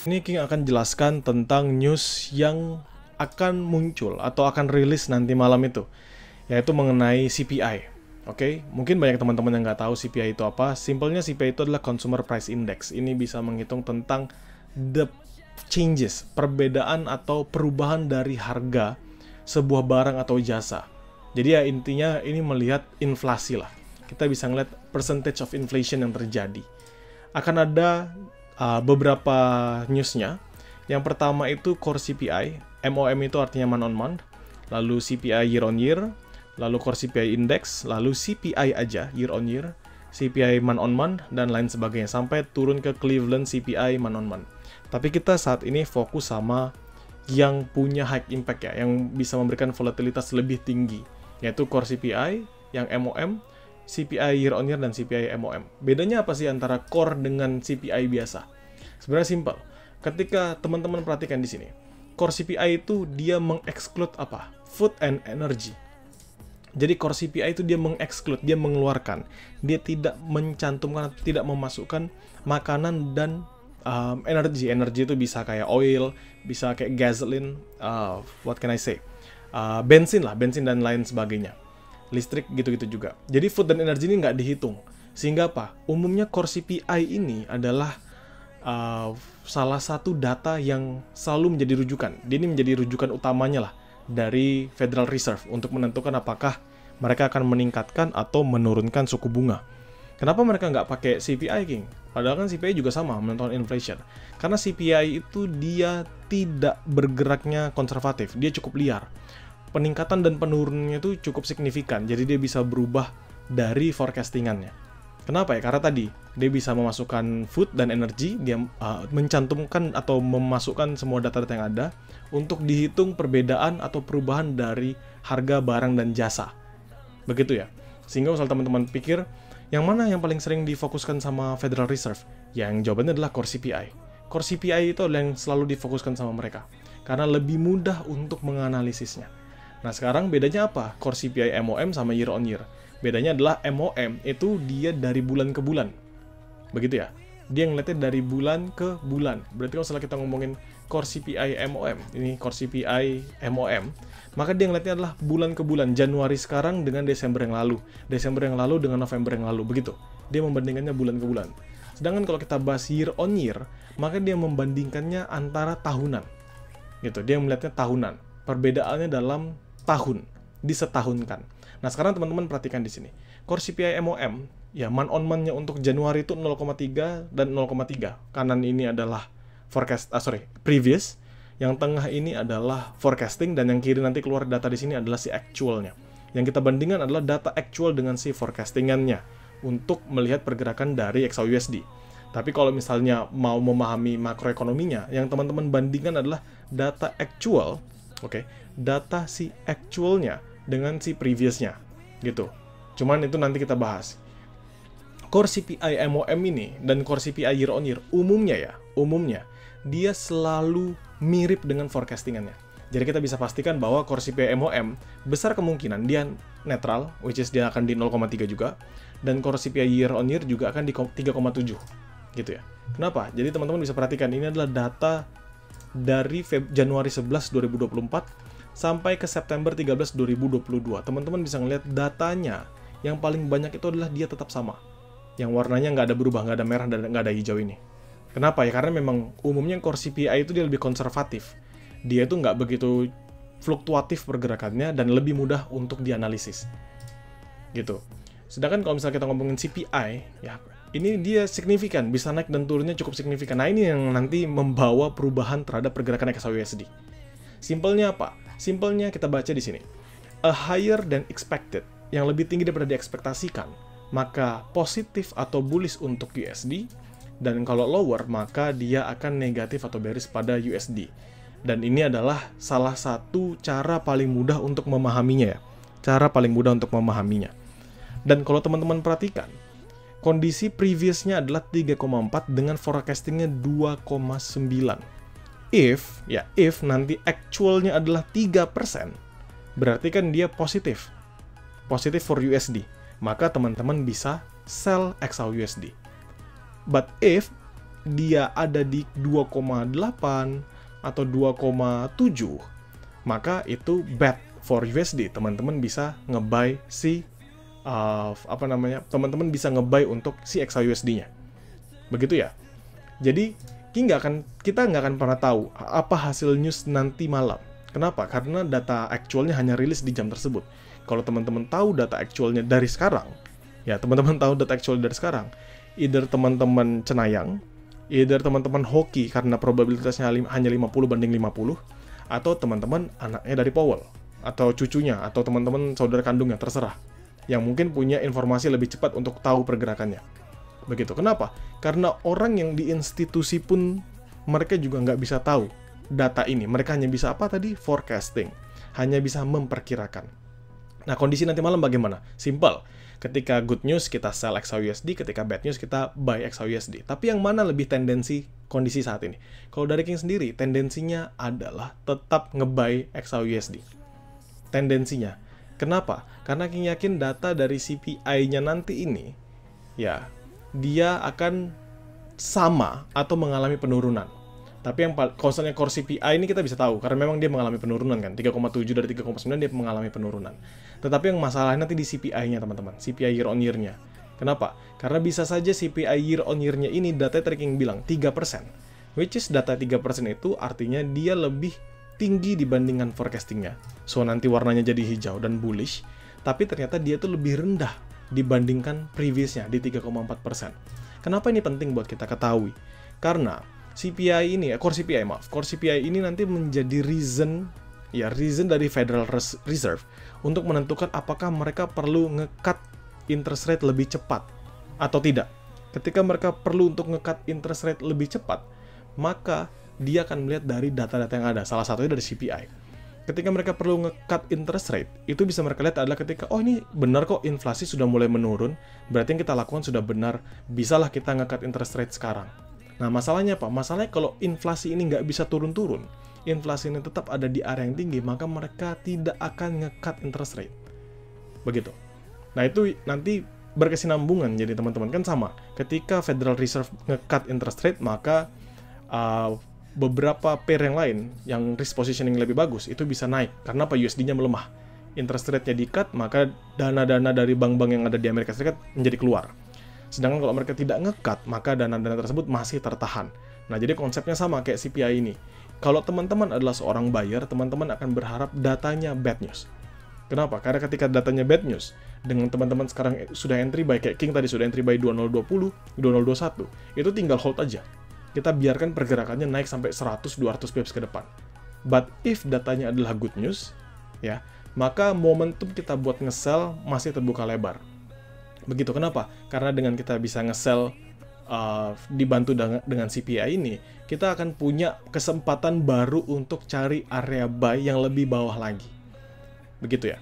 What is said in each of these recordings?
Ini King akan jelaskan tentang news yang akan muncul atau akan rilis nanti malam itu, yaitu mengenai CPI. Oke, mungkin banyak teman-teman yang nggak tahu CPI itu apa. Simpelnya CPI itu adalah Consumer Price Index. Ini bisa menghitung tentang the changes, perbedaan atau perubahan dari harga sebuah barang atau jasa. Jadi ya intinya ini melihat inflasi lah. Kita bisa ngeliat percentage of inflation yang terjadi. Akan ada beberapa newsnya. Yang pertama itu core CPI, MOM itu artinya month on month, lalu CPI year on year, lalu core CPI index, lalu CPI aja year on year, CPI month on month, dan lain sebagainya, sampai turun ke Cleveland CPI month on month. Tapi kita saat ini fokus sama yang punya high impact ya, yang bisa memberikan volatilitas lebih tinggi, yaitu core CPI, yang MOM, CPI year on year, dan CPI MOM. Bedanya apa sih antara core dengan CPI biasa? Sebenarnya simpel. Ketika teman-teman perhatikan di sini, core CPI itu dia mengexclude apa? Food and energy. Jadi core CPI itu dia mengexclude, dia mengeluarkan. Dia tidak mencantumkan atau tidak memasukkan makanan dan energi. Energi itu bisa kayak oil, bisa kayak gasoline, what can I say? Bensin lah, bensin dan lain sebagainya. Listrik gitu-gitu juga. Jadi food dan energi ini nggak dihitung. Sehingga apa? Umumnya core CPI ini adalah salah satu data yang selalu menjadi rujukan. Dia ini menjadi rujukan utamanya lah dari Federal Reserve untuk menentukan apakah mereka akan meningkatkan atau menurunkan suku bunga. Kenapa mereka nggak pakai CPI, King? Padahal kan CPI juga sama, menentukan inflation. Karena CPI itu dia tidak bergeraknya konservatif, dia cukup liar. Peningkatan dan penurunannya itu cukup signifikan, jadi dia bisa berubah dari forecastingannya. Kenapa ya? Karena tadi, dia bisa memasukkan food dan energi, dia mencantumkan atau memasukkan semua data-data yang ada untuk dihitung perbedaan atau perubahan dari harga barang dan jasa. Begitu ya. Sehingga misal teman-teman pikir, yang mana yang paling sering difokuskan sama Federal Reserve? Yang jawabannya adalah core CPI. Core CPI itu adalah yang selalu difokuskan sama mereka. Karena lebih mudah untuk menganalisisnya. Nah sekarang bedanya apa? Core CPI MOM sama year on year. Bedanya adalah MOM itu dia dari bulan ke bulan. Begitu ya. Dia ngeliatnya dari bulan ke bulan. Berarti kalau setelah kita ngomongin core CPI MOM, ini core CPI MOM, maka dia ngeliatnya adalah bulan ke bulan. Januari sekarang dengan Desember yang lalu. Desember yang lalu dengan November yang lalu. Begitu. Dia membandingkannya bulan ke bulan. Sedangkan kalau kita bahas year on year, maka dia membandingkannya antara tahunan. Gitu. Dia melihatnya tahunan. Perbedaannya dalam tahun, disetahunkan. Nah, sekarang teman-teman perhatikan di sini. Core CPI MOM, ya month on month-nya untuk Januari itu 0,3 dan 0,3. Kanan ini adalah previous. Yang tengah ini adalah forecasting, dan yang kiri nanti keluar data di sini adalah si actual-nya. Yang kita bandingkan adalah data actual dengan si forecastingannya untuk melihat pergerakan dari XAUUSD. Tapi kalau misalnya mau memahami makroekonominya, yang teman-teman bandingkan adalah data actual, data si actualnya dengan si previousnya, gitu. Cuman itu nanti kita bahas. Core CPI MOM ini dan Core CPI year on year umumnya dia selalu mirip dengan forecastingannya. Jadi kita bisa pastikan bahwa Core CPI MOM besar kemungkinan dia netral, which is dia akan di 0,3 juga, dan Core CPI year on year juga akan di 3,7, gitu ya. Kenapa? Jadi teman-teman bisa perhatikan ini adalah data dari Januari 11 2024 sampai ke September 13 2022. Teman-teman bisa ngelihat datanya yang paling banyak itu adalah dia tetap sama. Yang warnanya nggak ada berubah, nggak ada merah dan nggak ada hijau ini. Kenapa ya? Karena memang umumnya core CPI itu dia lebih konservatif. Dia itu nggak begitu fluktuatif pergerakannya dan lebih mudah untuk dianalisis. Gitu. Sedangkan kalau misalnya kita ngomongin CPI, ya ini dia signifikan, bisa naik dan turunnya cukup signifikan. Nah ini yang nanti membawa perubahan terhadap pergerakan XAUUSD. Simpelnya apa? Simpelnya kita baca di sini. A higher than expected, yang lebih tinggi daripada diekspektasikan, maka positif atau bullish untuk USD, dan kalau lower, maka dia akan negatif atau bearish pada USD. Dan ini adalah salah satu cara paling mudah untuk memahaminya ya. Cara paling mudah untuk memahaminya. Dan kalau teman-teman perhatikan, kondisi previousnya adalah 3,4 dengan forecastingnya 2,9. If nanti actualnya adalah 3%, berarti kan dia positif. Positif for USD. Maka teman-teman bisa sell XAUUSD. But if dia ada di 2,8 atau 2,7, maka itu bet for USD. Teman-teman bisa nge-buy si teman-teman bisa nge-buy untuk si XAUSD-nya. Begitu ya. Jadi kita nggak akan pernah tahu apa hasil news nanti malam. Kenapa? Karena data actualnya hanya rilis di jam tersebut. Kalau teman-teman tahu data actualnya dari sekarang, either teman-teman cenayang, either teman-teman hoki karena probabilitasnya hanya 50 banding 50, atau teman-teman anaknya dari Powell, atau cucunya, atau teman-teman saudara kandungnya, terserah. Yang mungkin punya informasi lebih cepat untuk tahu pergerakannya. Begitu. Kenapa? Karena orang yang di institusi pun mereka juga nggak bisa tahu data ini. Mereka hanya bisa apa tadi? Forecasting. Hanya bisa memperkirakan. Nah, kondisi nanti malam bagaimana? Simple. Ketika good news kita sell XAUSD, ketika bad news kita buy XAUSD. Tapi yang mana lebih tendensi kondisi saat ini? Kalau dari King sendiri, tendensinya adalah tetap nge-buy XAUSD. Tendensinya. Kenapa? Karena King yakin data dari CPI-nya nanti ini, ya, dia akan sama atau mengalami penurunan. Tapi yang konsennya core CPI ini kita bisa tahu, karena memang dia mengalami penurunan kan, 3,7 dari 3,9 dia mengalami penurunan. Tetapi yang masalahnya nanti di CPI-nya teman-teman, CPI year on year-nya. Kenapa? Karena bisa saja CPI year on year-nya ini data tracking bilang 3%. Which is data 3% itu artinya dia lebih tinggi dibandingkan forecasting-nya. So nanti warnanya jadi hijau dan bullish, tapi ternyata dia tuh lebih rendah dibandingkan previous-nya di 3,4%. Kenapa ini penting buat kita ketahui? Karena CPI ini, core CPI ini nanti menjadi reason dari Federal Reserve untuk menentukan apakah mereka perlu nge-cut interest rate lebih cepat atau tidak. Ketika mereka perlu untuk nge-cut interest rate lebih cepat, maka dia akan melihat dari data-data yang ada, salah satunya dari CPI. Ketika mereka perlu nge-cut interest rate, itu bisa mereka lihat adalah ketika, oh ini benar kok inflasi sudah mulai menurun, berarti yang kita lakukan sudah benar, bisalah kita nge-cut interest rate sekarang. Nah, masalahnya apa? Masalahnya kalau inflasi ini nggak bisa turun-turun, inflasi ini tetap ada di area yang tinggi, maka mereka tidak akan nge-cut interest rate. Begitu. Nah, itu nanti berkesinambungan, jadi teman-teman kan sama. Ketika Federal Reserve nge-cut interest rate, maka beberapa pair yang lain yang risk positioning lebih bagus itu bisa naik. Karena apa? USD-nya melemah. Interest rate-nya di-cut, maka dana-dana dari bank-bank yang ada di Amerika Serikat menjadi keluar. Sedangkan kalau mereka tidak nge-cut, maka dana-dana tersebut masih tertahan. Nah, jadi konsepnya sama kayak CPI ini. Kalau teman-teman adalah seorang buyer, teman-teman akan berharap datanya bad news. Kenapa? Karena ketika datanya bad news, dengan teman-teman sekarang sudah entry buy, kayak King tadi sudah entry buy 2020, 2021, itu tinggal hold aja. Kita biarkan pergerakannya naik sampai 100-200 pips ke depan. But if datanya adalah good news, ya, maka momentum kita buat nge-sell masih terbuka lebar. Begitu. Kenapa? Karena dengan kita bisa nge-sell dibantu dengan CPI ini, kita akan punya kesempatan baru untuk cari area buy yang lebih bawah lagi. Begitu ya.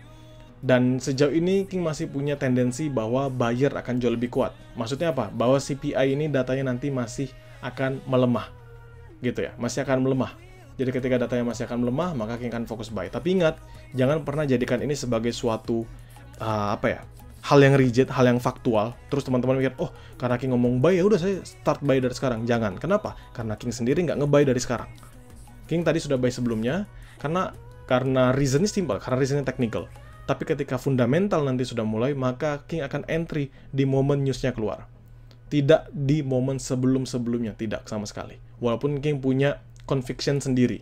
Dan sejauh ini King masih punya tendensi bahwa buyer akan jauh lebih kuat. Maksudnya apa? Bahwa CPI ini datanya nanti masih akan melemah, gitu ya, masih akan melemah. Jadi ketika datanya masih akan melemah, maka King akan fokus buy. Tapi ingat, jangan pernah jadikan ini sebagai suatu hal yang rigid, hal yang faktual. Terus teman-teman mikir, oh karena King ngomong buy, ya udah saya start buy dari sekarang. Jangan. Kenapa? Karena King sendiri nggak nge-buy dari sekarang. King tadi sudah buy sebelumnya, karena reasonnya simple, karena reasonnya technical. Tapi ketika fundamental nanti sudah mulai, maka King akan entry di momen newsnya keluar. Tidak di momen sebelum-sebelumnya, tidak sama sekali. Walaupun King punya conviction sendiri,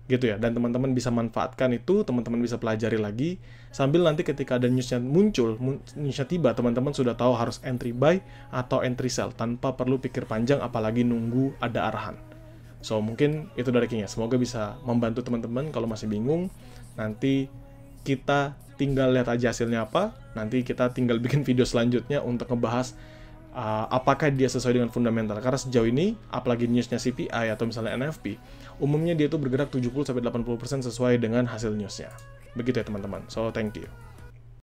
gitu ya. Dan teman-teman bisa manfaatkan itu, teman-teman bisa pelajari lagi, sambil nanti ketika ada newsnya muncul, newsnya tiba, teman-teman sudah tahu harus entry buy atau entry sell, tanpa perlu pikir panjang, apalagi nunggu ada arahan. So, mungkin itu dari King ya. Semoga bisa membantu teman-teman. Kalau masih bingung, nanti kita tinggal lihat aja hasilnya apa. Nanti kita tinggal bikin video selanjutnya untuk ngebahas apakah dia sesuai dengan fundamental. Karena sejauh ini, apalagi newsnya CPI atau misalnya NFP, umumnya dia tuh bergerak 70-80% sesuai dengan hasil newsnya. Begitu ya teman-teman. So, thank you.